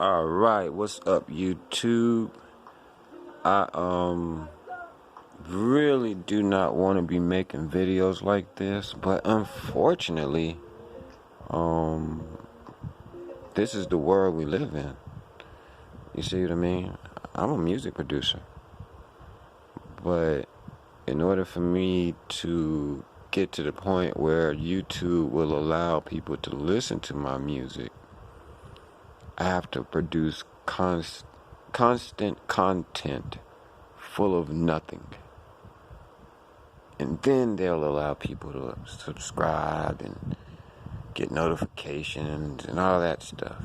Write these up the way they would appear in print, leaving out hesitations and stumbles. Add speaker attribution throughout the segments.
Speaker 1: Alright, what's up YouTube? I really do not want to be making videos like this, but unfortunately, this is the world we live in. You see what I mean? I'm a music producer, but in order for me to get to the point where YouTube will allow people to listen to my music, I have to produce constant content full of nothing. And then they'll allow people to subscribe and get notifications and all that stuff.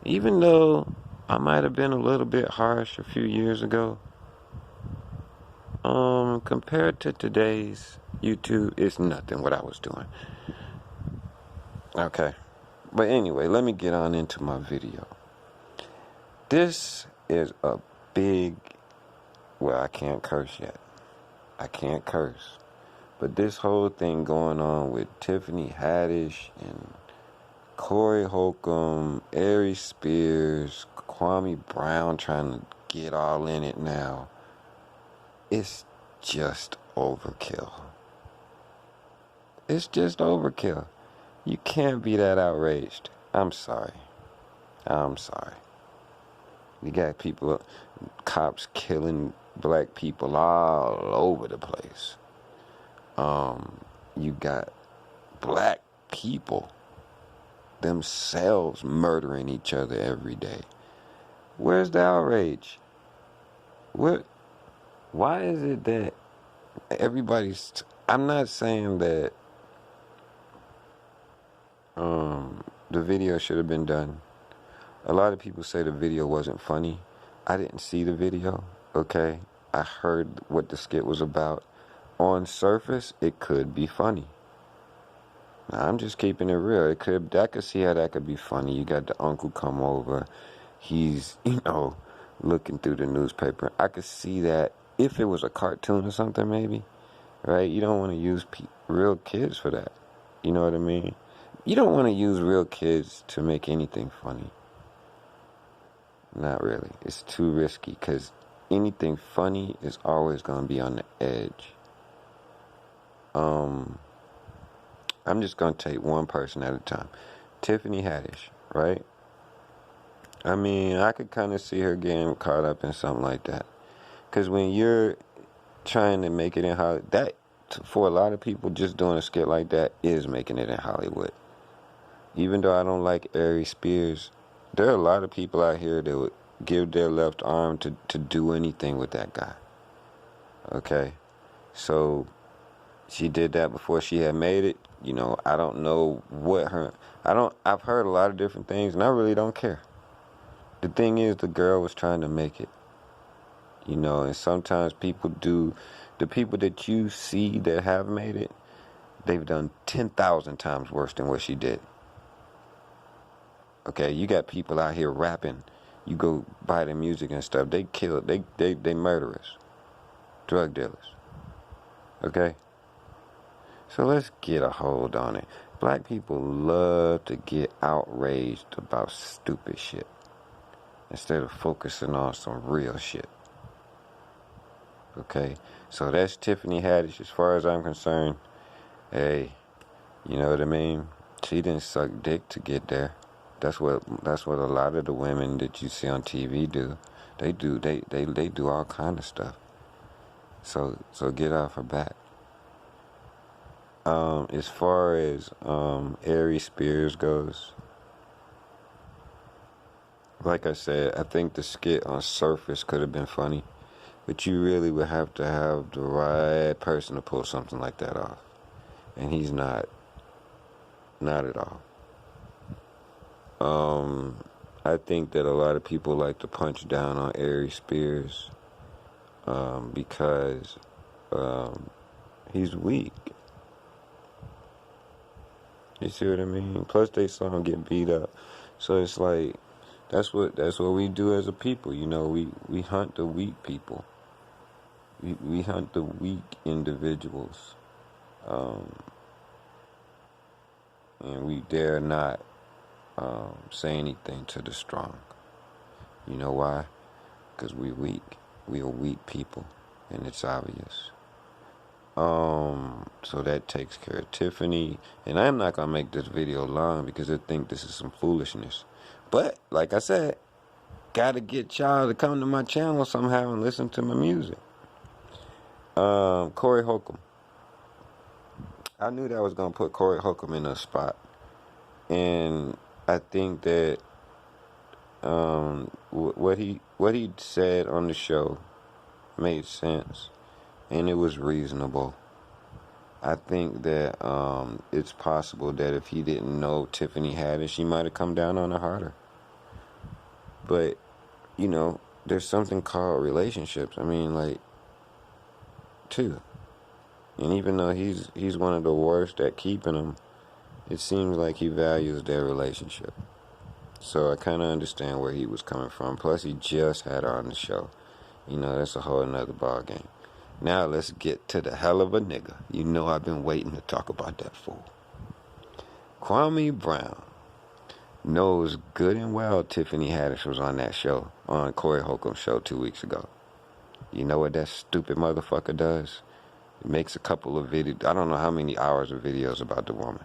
Speaker 1: Even though I might have been a little bit harsh a few years ago, compared to today's YouTube, it's nothing what I was doing. Okay. But anyway, let me get on into my video. This is a big, well, I can't curse yet. I can't curse. But this whole thing going on with Tiffany Haddish and Corey Holcomb, Aries Spears, Kwame Brown trying to get all in it now, it's just overkill. It's just overkill. You can't be that outraged. I'm sorry. You got people, cops killing black people all over the place. You got black people themselves murdering each other every day. Where's the outrage? Why is it that everybody's... I'm not saying that the video should have been done. A lot of people say the video wasn't funny. I didn't see the video, okay? I heard what the skit was about. On surface, it could be funny. Now, I'm just keeping it real. I could see how that could be funny. You got the uncle come over. He's, looking through the newspaper. I could see that if it was a cartoon or something, maybe, right? You don't want to use real kids for that. You know what I mean? You don't want to use real kids to make anything funny. Not really. It's too risky because anything funny is always going to be on the edge. I'm just going to take one person at a time. Tiffany Haddish, right? I mean, I could kind of see her getting caught up in something like that. Because when you're trying to make it in Hollywood, that, for a lot of people, just doing a skit like that is making it in Hollywood. Even though I don't like Aries Spears, there are a lot of people out here that would give their left arm to do anything with that guy. Okay? So she did that before she had made it. I don't know I've heard a lot of different things, and I really don't care. The thing is, the girl was trying to make it. And sometimes people do, the people that you see that have made it, they've done 10,000 times worse than what she did. Okay, you got people out here rapping. You go buy their music and stuff. They kill it. They murderers. Drug dealers. Okay? So let's get a hold on it. Black people love to get outraged about stupid shit instead of focusing on some real shit. Okay? So that's Tiffany Haddish as far as I'm concerned. Hey, you know what I mean? She didn't suck dick to get there. That's what a lot of the women that you see on TV do. They do all kind of stuff. So get off her back. As far as Aries Spears goes, like I said, I think the skit on surface could have been funny, but you really would have to have the right person to pull something like that off, and he's not at all. I think that a lot of people like to punch down on Aries Spears because he's weak. You see what I mean? Plus, they saw him get beat up, so it's like that's what we do as a people. We hunt the weak people. We hunt the weak individuals, and we dare not say anything to the strong. You know why? Because we weak. We are weak people, and it's obvious. So that takes care of Tiffany. And I'm not gonna make this video long because I think this is some foolishness. But like I said, gotta get y'all to come to my channel somehow and listen to my music. Corey Holcomb. I knew that I was gonna put Corey Holcomb in a spot, and I think that what he said on the show made sense, and it was reasonable. I think that it's possible that if he didn't know Tiffany Haddish, he might have come down on her harder. But you know, there's something called relationships. I mean, like, too. And even though he's one of the worst at keeping them, it seems like he values their relationship. So I kind of understand where he was coming from. Plus, he just had her on the show. You know, that's a whole nother ball game. Now let's get to the hell of a nigga. You know I've been waiting to talk about that fool. Kwame Brown knows good and well Tiffany Haddish was on that show, on Corey Holcomb's show 2 weeks ago. You know what that stupid motherfucker does? He makes a couple of videos. I don't know how many hours of videos about the woman.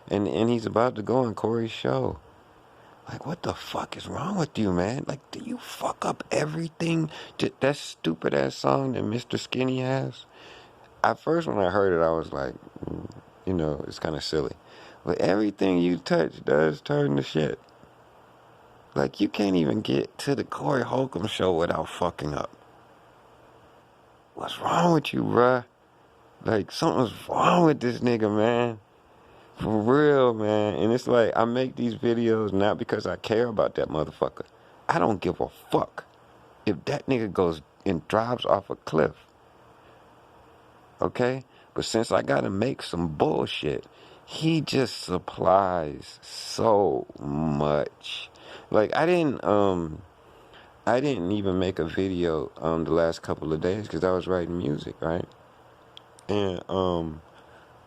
Speaker 1: And he's about to go on Corey's show. Like, what the fuck is wrong with you, man? Like, do you fuck up everything? That stupid ass song that Mr. Skinny has? At first, when I heard it, I was like, you know, it's kind of silly. But everything you touch does turn to shit. Like, you can't even get to the Corey Holcomb show without fucking up. What's wrong with you, bruh? Like, something's wrong with this nigga, man. For real, man. And it's like, I make these videos not because I care about that motherfucker. I don't give a fuck if that nigga goes and drives off a cliff. Okay? But since I gotta make some bullshit, he just supplies so much. Like, I didn't even make a video the last couple of days because I was writing music, right? And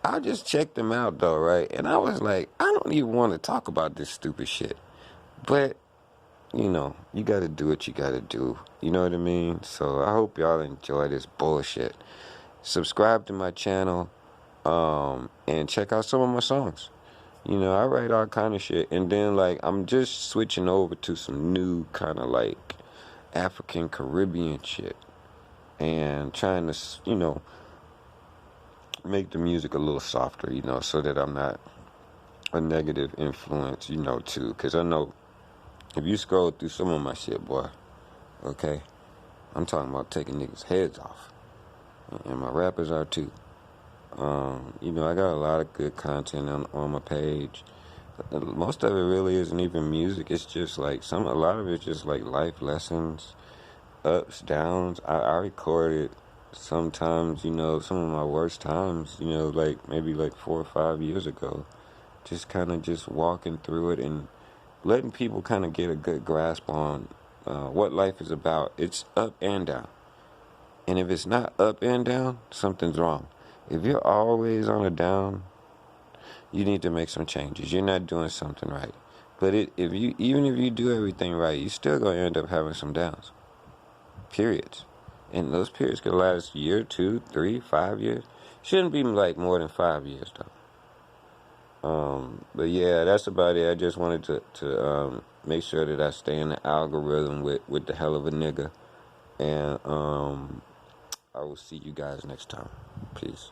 Speaker 1: I just checked them out though, right? And I was like, I don't even want to talk about this stupid shit. But, you know, you gotta do what you gotta do. You know what I mean? So I hope y'all enjoy this bullshit. Subscribe to my channel, and check out some of my songs. You know, I write all kind of shit. And then, like, I'm just switching over to some new kind of, like, African Caribbean shit. And trying to, you know, make the music a little softer, you know, so that I'm not a negative influence, you know, too. Because I know if you scroll through some of my shit, boy, okay, I'm talking about taking niggas' heads off. And my rappers are too. You know, I got a lot of good content on my page. Most of it really isn't even music. It's just like a lot of it's just like life lessons, ups, downs. I recorded sometimes, you know, some of my worst times, you know, like maybe like 4 or 5 years ago. Just kind of just walking through it and letting people kind of get a good grasp on what life is about. It's up and down. And if it's not up and down, something's wrong. If you're always on a down, you need to make some changes. You're not doing something right. But even if you do everything right, you're still going to end up having some downs. Periods. And those periods could last a year, 2, 3, 5 years. Shouldn't be like more than 5 years, though. But yeah, that's about it. I just wanted to make sure that I stay in the algorithm with the hell of a nigga. And I will see you guys next time. Peace.